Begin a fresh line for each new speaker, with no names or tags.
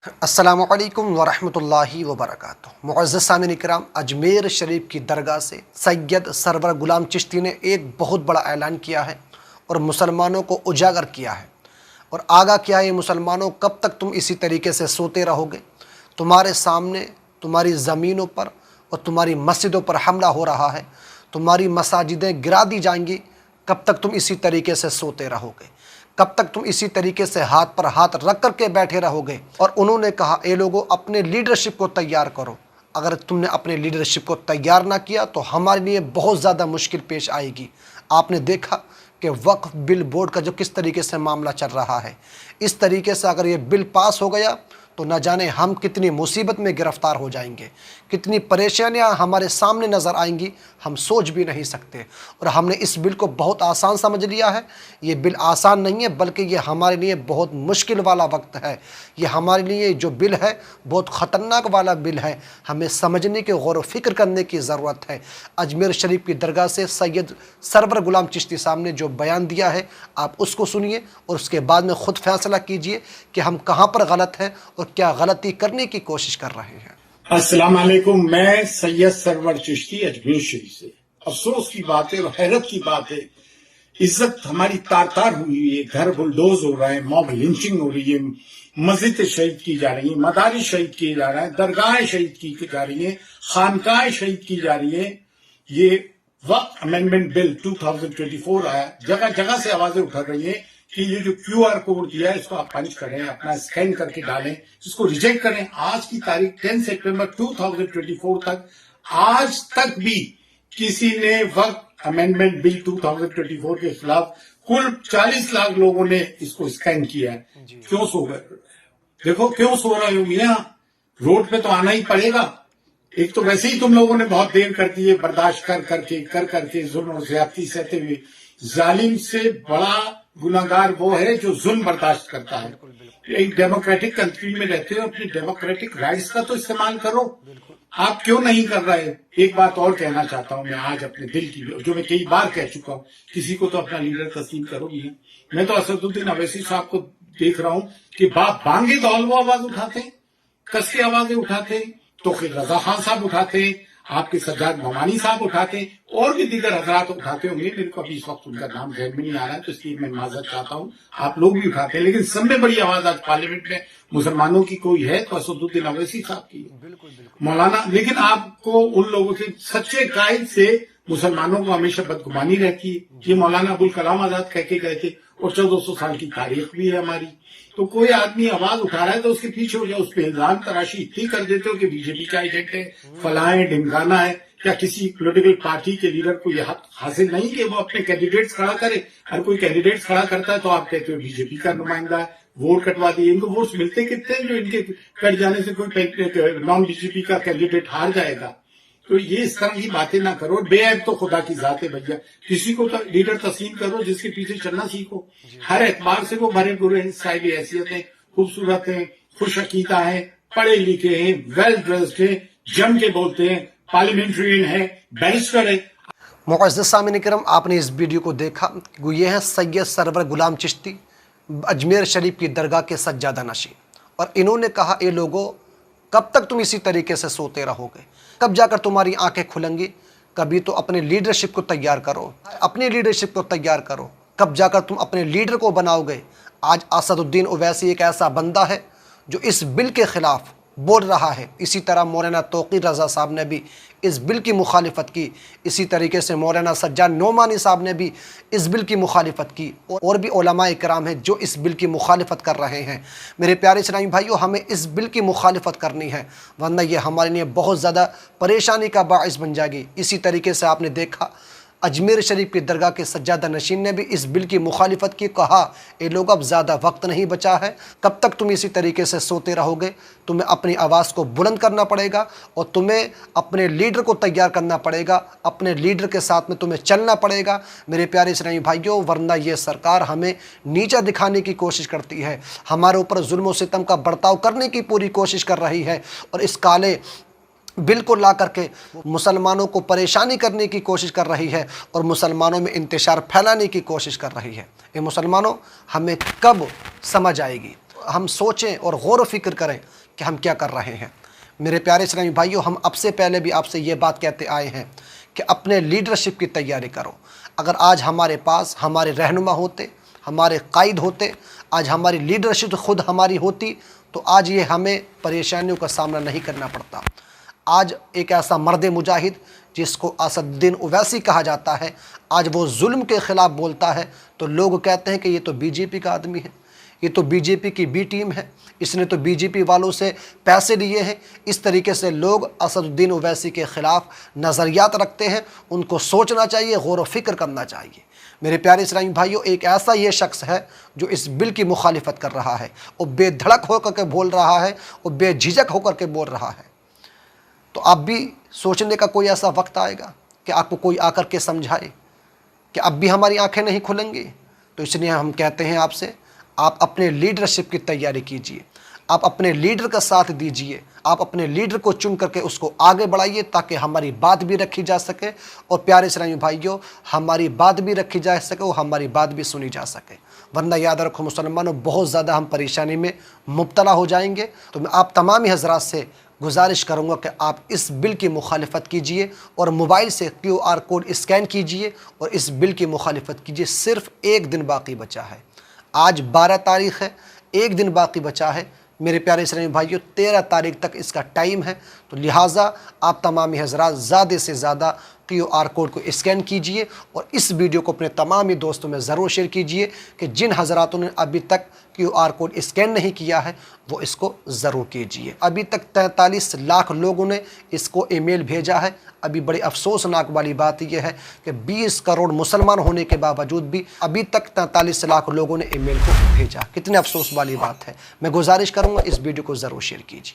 السلام علیکم ورحمۃ اللہ وبرکاتہ۔ معزز سامعین اکرام، اجمیر شریف کی درگاہ سے سید سرور غلام چشتی نے ایک بہت بڑا اعلان کیا ہے اور مسلمانوں کو اجاگر کیا ہے اور آگاہ کیا ہے، مسلمانوں کب تک تم اسی طریقے سے سوتے رہو گے؟ تمہارے سامنے تمہاری زمینوں پر اور تمہاری مسجدوں پر حملہ ہو رہا ہے، تمہاری مساجدیں گرا دی جائیں گی، کب تک تم اسی طریقے سے سوتے رہو گے؟ کب تک تم اسی طریقے سے ہاتھ پر ہاتھ رکھ کر کے بیٹھے رہو گے؟ اور انہوں نے کہا، اے لوگوں، اپنے لیڈرشپ کو تیار کرو۔ اگر تم نے اپنے لیڈرشپ کو تیار نہ کیا تو ہمارے لیے بہت زیادہ مشکل پیش آئے گی۔ آپ نے دیکھا کہ وقف بل بورڈ کا جو کس طریقے سے معاملہ چل رہا ہے، اس طریقے سے اگر یہ بل پاس ہو گیا تو نہ جانے ہم کتنی مصیبت میں گرفتار ہو جائیں گے، کتنی پریشانیاں ہمارے سامنے نظر آئیں گی، ہم سوچ بھی نہیں سکتے۔ اور ہم نے اس بل کو بہت آسان سمجھ لیا ہے۔ یہ بل آسان نہیں ہے، بلکہ یہ ہمارے لیے بہت مشکل والا وقت ہے۔ یہ ہمارے لیے جو بل ہے بہت خطرناک والا بل ہے، ہمیں سمجھنے کی، غور و فکر کرنے کی ضرورت ہے۔ اجمیر شریف کی درگاہ سے سید سرور غلام چشتی صاحب نے جو بیان دیا ہے، آپ اس کو سنیے اور اس کے بعد میں خود فیصلہ کیجئے کہ ہم کہاں پر غلط ہیں اور کیا غلطی کرنے کی کوشش کر رہے ہیں۔
السلام علیکم، میں سید سرور چشتی اجمیر شریف سے۔ افسوس کی بات ہے اور حیرت کی بات ہے، عزت ہماری تار تار ہوئی ہے، گھر بلڈوز ہو رہا ہے، موب لنچنگ ہو رہی ہے، مسجد شہید کی جا رہی ہیں، مدارس شہید کیے جا رہے ہیں، درگاہیں شہید کی جا رہی ہیں، خانقاہیں شہید کی جا رہی ہیں۔ یہ وقت امینڈمنٹ بل 2024 آیا، جگہ جگہ سے آوازیں اٹھا رہی ہیں کہ یہ جو کیو آر کوڈ دیا ہے اس کو آپ پنچ کریں، اپنا اسکین کر کے ڈالیں، اس کو ریجیکٹ کریں۔ آج کی تاریخ 10 سپٹمبر 2024 تک آج تک بھی کسی نے وقت امینڈمنٹ بل 2024 کے خلاف کل 40 لاکھ لوگوں نے اس کو اسکین کیا ہے۔ کیوں سو گئے؟ دیکھو کیوں سو رہے ہو میاں، روڈ پہ تو آنا ہی پڑے گا۔ ایک تو ویسے ہی تم لوگوں نے بہت دیر کر دی ہے، برداشت کر کے ظلم اور زیادتی سہتے ہوئے۔ ظالم سے بڑا گناہگار وہ ہے جو ظلم برداشت کرتا ہے۔ ایک ڈیموکریٹک کنٹری میں رہتے ہو، اپنی ڈیموکریٹک رائٹس کا تو استعمال کرو، آپ کیوں نہیں کر رہے؟ ایک بات اور کہنا چاہتا ہوں میں آج اپنے دل کی، جو میں کئی بار کہہ چکا ہوں، کسی کو تو اپنا لیڈر تسلیم کرو گی۔ میں تو اسد الدین اویسی صاحب کو دیکھ رہا ہوں کہ باپ بانگے دول وہ آواز اٹھاتے ہیں، کس کے آوازیں اٹھاتے ہیں، توقیر رضا خان صاحب اٹھاتے ہیں، آپ کے سجاد نعمانی صاحب اٹھاتے ہیں، اور بھی دیگر حضرات اٹھاتے ہوں گے، میرے کو ابھی اس وقت ان کا نام ذہن میں نہیں آ رہا ہے، تو اس لیے میں معذرت چاہتا ہوں، آپ لوگ بھی اٹھاتے ہیں، لیکن سب میں بڑی آواز آج پارلیمنٹ میں مسلمانوں کی کوئی ہے تو اسد الدین اویسی صاحب کی مولانا۔ لیکن آپ کو ان لوگوں کے سچے قائد سے مسلمانوں کو ہمیشہ بدگمانی رہتی ہے۔ یہ مولانا ابوالکلام آزاد کہہ کے گئے تھے، اور 1400 سال کی تاریخ بھی ہے ہماری۔ تو کوئی آدمی آواز اٹھا رہا ہے تو اس کے پیچھے ہو جائے، اس پہ الزام تراشی اتنی کر دیتے ہو کہ بی جے پی کا ایجنٹ ہے، فلاں ہے، ڈھمکانا ہے۔ کیا کسی پولیٹیکل پارٹی کے لیڈر کو یہ حق حاصل نہیں کہ وہ اپنے کینڈیڈیٹس کھڑا کرے؟ ہر کوئی کینڈیڈیٹس کھڑا کرتا ہے تو آپ کہتے ہو بی جے پی کا نمائندہ ہے، ووٹ کٹوا دیے۔ ان کو ووٹس ملتے کتنے ہیں جو ان کے کٹ جانے سے کوئی نان بی جے پی کا کینڈیڈیٹ ہار جائے گا؟ تو یہ اس طرح کی باتیں نہ کرو، بے عیب تو خدا کی ذات ہے بھیا۔ کسی کو لیڈر تسلیم کرو جس کے پیچھے چلنا سیکھو، ہر اعتبار سے وہ بھرے پورے ہیں، صاحب حیثیت ہیں، خوبصورت ہیں، خوش عقیدہ ہیں، پڑھے لکھے ہیں، ویل ڈریسڈ ہیں، جم کے بولتے ہیں، پارلیمنٹرین ہیں، بیرسٹر ہیں۔
معزز سامعین کرام، آپ نے اس ویڈیو کو دیکھا، یہ ہیں سید سرور غلام چشتی، اجمیر شریف کی درگاہ کے سجادہ نشین، اور انہوں نے کہا، اے لوگوں، کب تک تم اسی طریقے سے سوتے رہو گے؟ کب جا کر تمہاری آنکھیں کھلیں گی؟ کبھی تو اپنے لیڈرشپ کو تیار کرو، اپنی لیڈرشپ کو تیار کرو، کب جا کر تم اپنے لیڈر کو بناؤ گے؟ آج اسد الدین اویسی ایک ایسا بندہ ہے جو اس بل کے خلاف بول رہا ہے۔ اسی طرح مولانا توقیر رضا صاحب نے بھی اس بل کی مخالفت کی، اسی طریقے سے مولانا سجاد نعمانی صاحب نے بھی اس بل کی مخالفت کی، اور بھی علماء کرام ہیں جو اس بل کی مخالفت کر رہے ہیں۔ میرے پیارے اسلامی بھائیوں، ہمیں اس بل کی مخالفت کرنی ہے، ورنہ یہ ہمارے لیے بہت زیادہ پریشانی کا باعث بن جائے گی۔ اسی طریقے سے آپ نے دیکھا، اجمیر شریف کی درگاہ کے سجادہ نشین نے بھی اس بل کی مخالفت کی، کہا، اے لوگ، اب زیادہ وقت نہیں بچا ہے، کب تک تم اسی طریقے سے سوتے رہو گے؟ تمہیں اپنی آواز کو بلند کرنا پڑے گا اور تمہیں اپنے لیڈر کو تیار کرنا پڑے گا، اپنے لیڈر کے ساتھ میں تمہیں چلنا پڑے گا میرے پیارے اسلامی بھائیوں، ورنہ یہ سرکار ہمیں نیچا دکھانے کی کوشش کرتی ہے، ہمارے اوپر ظلم و ستم کا برتاؤ کرنے کی پوری کوشش کر رہی ہے، اور اس کالے بل کو لا کر کے مسلمانوں کو پریشانی کرنے کی کوشش کر رہی ہے اور مسلمانوں میں انتشار پھیلانے کی کوشش کر رہی ہے۔ اے مسلمانوں، ہمیں کب سمجھ آئے گی؟ ہم سوچیں اور غور و فکر کریں کہ ہم کیا کر رہے ہیں۔ میرے پیارے اسلامی بھائیوں، ہم اب سے پہلے بھی آپ سے یہ بات کہتے آئے ہیں کہ اپنے لیڈرشپ کی تیاری کرو۔ اگر آج ہمارے پاس ہمارے رہنما ہوتے، ہمارے قائد ہوتے، آج ہماری لیڈرشپ خود ہماری ہوتی، تو آج یہ ہمیں پریشانیوں کا سامنا نہیں کرنا پڑتا۔ آج ایک ایسا مرد مجاہد جس کو اسد الدین اویسی کہا جاتا ہے، آج وہ ظلم کے خلاف بولتا ہے تو لوگ کہتے ہیں کہ یہ تو بی جے پی کا آدمی ہے، یہ تو بی جے پی کی بی ٹیم ہے، اس نے تو بی جے پی والوں سے پیسے لیے ہیں۔ اس طریقے سے لوگ اسد الدین اویسی کے خلاف نظریات رکھتے ہیں۔ ان کو سوچنا چاہیے، غور و فکر کرنا چاہیے۔ میرے پیارے اسلامی بھائیوں، ایک ایسا یہ شخص ہے جو اس بل کی مخالفت کر رہا ہے، وہ بے دھڑک ہو کر کے بول رہا ہے، وہ بے جھجک ہو کر کے بول رہا ہے۔ تو اب بھی سوچنے کا کوئی ایسا وقت آئے گا کہ آپ کو کوئی آ کر کے سمجھائے کہ اب بھی ہماری آنکھیں نہیں کھلیں گی۔ تو اس لیے ہم کہتے ہیں آپ سے، آپ اپنے لیڈرشپ کی تیاری کیجئے، آپ اپنے لیڈر کا ساتھ دیجئے، آپ اپنے لیڈر کو چن کر کے اس کو آگے بڑھائیے تاکہ ہماری بات بھی رکھی جا سکے، اور پیارے اسلامی بھائیوں، ہماری بات بھی رکھی جا سکے اور ہماری بات بھی سنی جا سکے۔ ورنہ یاد رکھو مسلمانوں، بہت زیادہ ہم پریشانی میں مبتلا ہو جائیں گے۔ تو میں آپ تمامی حضرات سے گزارش کروں گا کہ آپ اس بل کی مخالفت کیجئے اور موبائل سے QR کوڈ اسکین کیجئے اور اس بل کی مخالفت کیجئے۔ صرف ایک دن باقی بچا ہے، آج 12 تاریخ ہے، ایک دن باقی بچا ہے۔ میرے پیارے اسلامی بھائیوں، 13 تاریخ تک اس کا ٹائم ہے، تو لہٰذا آپ تمامی حضرات زیادہ سے زیادہ QR کوڈ کو اسکین کیجئے اور اس ویڈیو کو اپنے تمامی دوستوں میں ضرور شیئر کیجئے کہ جن حضراتوں نے ابھی تک QR کوڈ اسکین نہیں کیا ہے وہ اس کو ضرور کیجئے۔ ابھی تک 43 لاکھ لوگوں نے اس کو ای میل بھیجا ہے۔ ابھی بڑی افسوسناک والی بات یہ ہے کہ 20 کروڑ مسلمان ہونے کے باوجود بھی ابھی تک 43 لاکھ لوگوں نے ای میل کو بھیجا۔ کتنے افسوس والی بات ہے۔ میں گزارش کروں گا اس ویڈیو کو ضرور شیئر کیجئے۔